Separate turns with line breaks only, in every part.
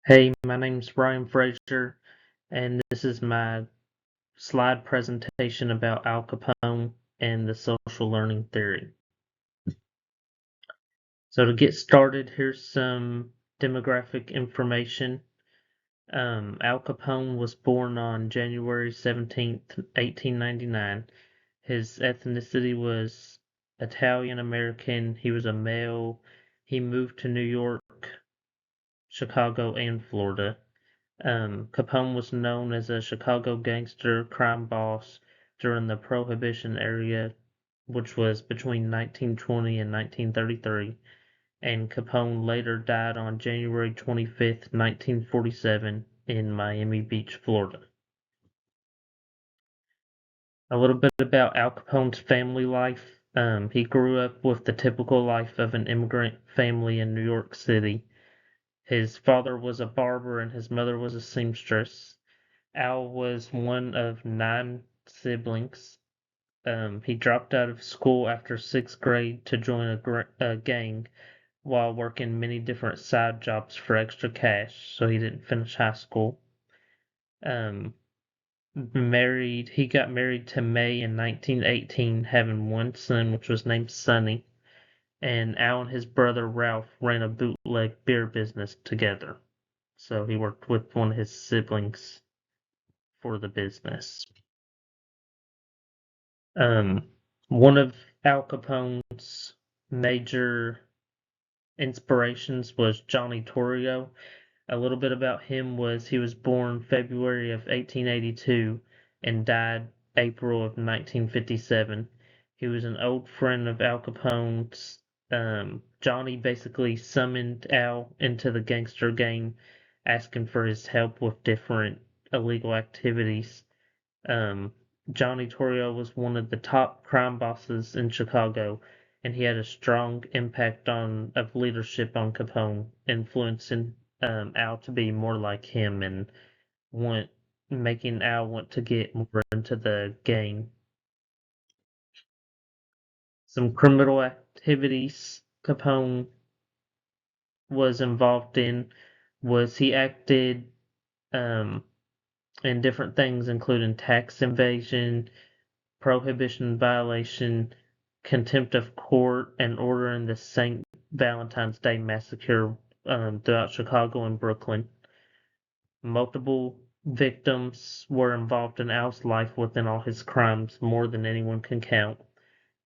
Hey, my name's Ryan Frazier, and this is my slide presentation about Al Capone and the social learning theory. So to get started, here's some demographic information. Al Capone was born on January 17th, 1899. His ethnicity was Italian American. He was a male. He moved to New York, Chicago, and Florida. Capone was known as a Chicago gangster crime boss during the Prohibition era, which was between 1920 and 1933, and Capone later died on January 25th, 1947, in Miami Beach, Florida. A little bit about Al Capone's family life. He grew up with the typical life of an immigrant family in New York City. His father was a barber and his mother was a seamstress. Al was one of 9 siblings. He dropped out of school after 6th grade to join a gang while working many different side jobs for extra cash, so he didn't finish high school. Um, he got married to May in 1918, having one son, which was named Sonny. And Al and his brother Ralph ran a bootleg beer business together. So he worked with one of his siblings for the business. Um, One of Al Capone's major inspirations was Johnny Torrio. A little bit about him was he was born February of 1882 and died April of 1957. He was an old friend of Al Capone's. Johnny basically summoned Al into the gangster game, asking for his help with different illegal activities. Um, Johnny Torrio was one of the top crime bosses in Chicago, and he had a strong impact of leadership on Capone, influencing Al to be more like him and want making Al want to get more into the game. Some criminal activities Capone was involved in was he acted um, in different things, including tax evasion, prohibition violation, contempt of court, and ordering the St. Valentine's Day massacre throughout Chicago and Brooklyn. Multiple victims were involved in Al's life within all his crimes, more than anyone can count.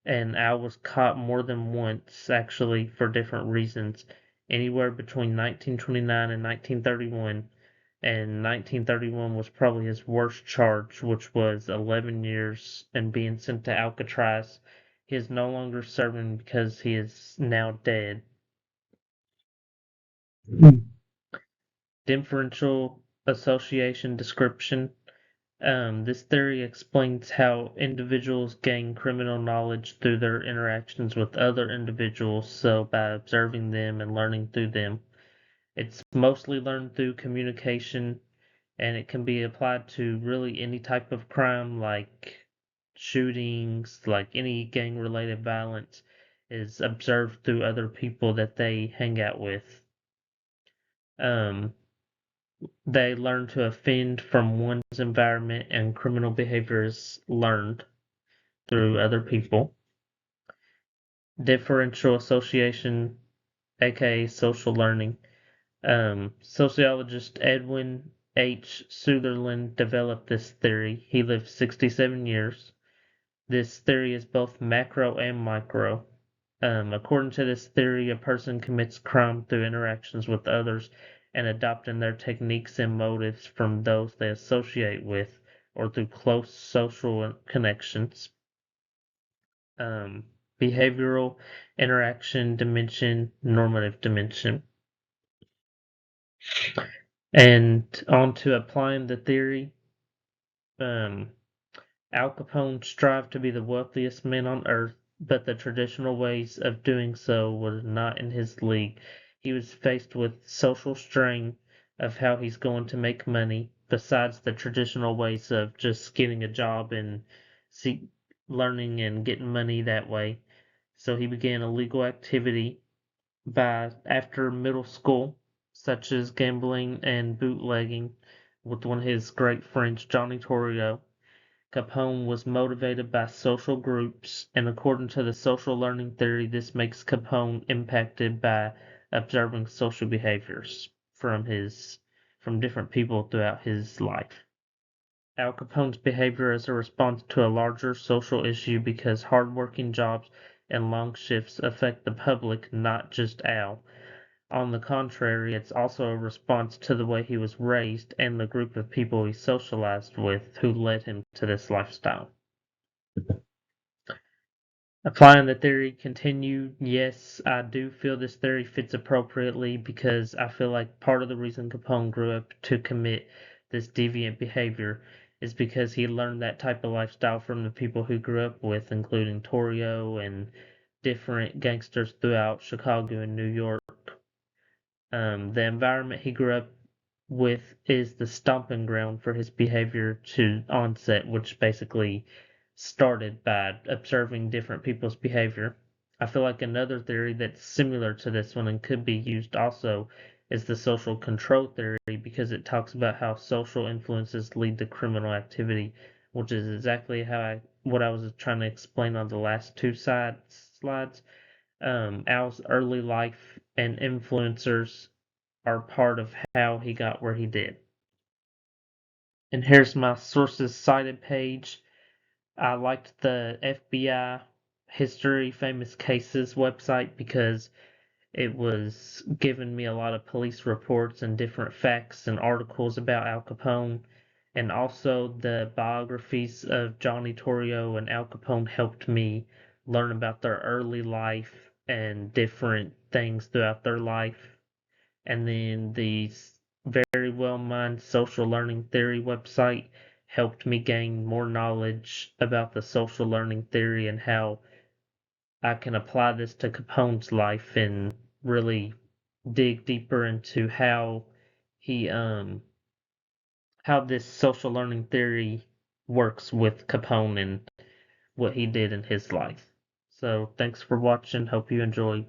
And Al was caught more than once, actually, for different reasons, anywhere between 1929 and 1931. And 1931 was probably his worst charge, which was 11 years and being sent to Alcatraz. He is no longer serving because he is now dead. Differential association description. This theory explains how individuals gain criminal knowledge through their interactions with other individuals, so by observing them and learning through them. It's mostly learned through communication, and it can be applied to really any type of crime like shootings, like any gang related violence is observed through other people that they hang out with. Um, they learn to offend from one's environment, and criminal behavior is learned through other people. Differential association, aka social learning. Sociologist Edwin H. Sutherland developed this theory. He lived 67 years. This theory is both macro and micro. According to this theory, a person commits crime through interactions with others and adopting their techniques and motives from those they associate with or through close social connections. Um, Behavioral interaction dimension, normative dimension. And on to applying the theory. Um, Al Capone strived to be the wealthiest man on earth, but the traditional ways of doing so were not in his league. He was faced with social strain of how he's going to make money, besides the traditional ways of just getting a job and seek learning and getting money that way. So he began illegal activity by after middle school. such as gambling and bootlegging with one of his great friends, Johnny Torrio. Capone was motivated by social groups, and according to the social learning theory, this makes Capone impacted by observing social behaviors from different people throughout his life. Al Capone's behavior is a response to a larger social issue because hard-working jobs and long shifts affect the public, not just Al. On the contrary, it's also a response to the way he was raised and the group of people he socialized with who led him to this lifestyle. Applying the theory continued, yes, I do feel this theory fits appropriately because I feel like part of the reason Capone grew up to commit this deviant behavior is because he learned that type of lifestyle from the people who grew up with, including Torrio and different gangsters throughout Chicago and New York. The environment he grew up with is the stomping ground for his behavior to onset, which basically started by observing different people's behavior. I feel like another theory that's similar to this one and could be used also is the social control theory because it talks about how social influences lead to criminal activity, which is exactly what I was trying to explain on the last two slides. Al's early life and influencers are part of how he got where he did. And here's my sources cited page. I liked the FBI History Famous Cases website because it was giving me a lot of police reports and different facts and articles about Al Capone. And also the biographies of Johnny Torrio and Al Capone helped me learn about their early life and different things throughout their life. And then the very well mined social learning theory website helped me gain more knowledge about the social learning theory and how I can apply this to Capone's life and really dig deeper into he how this social learning theory works with Capone and what he did in his life. So thanks for watching. Hope you enjoy.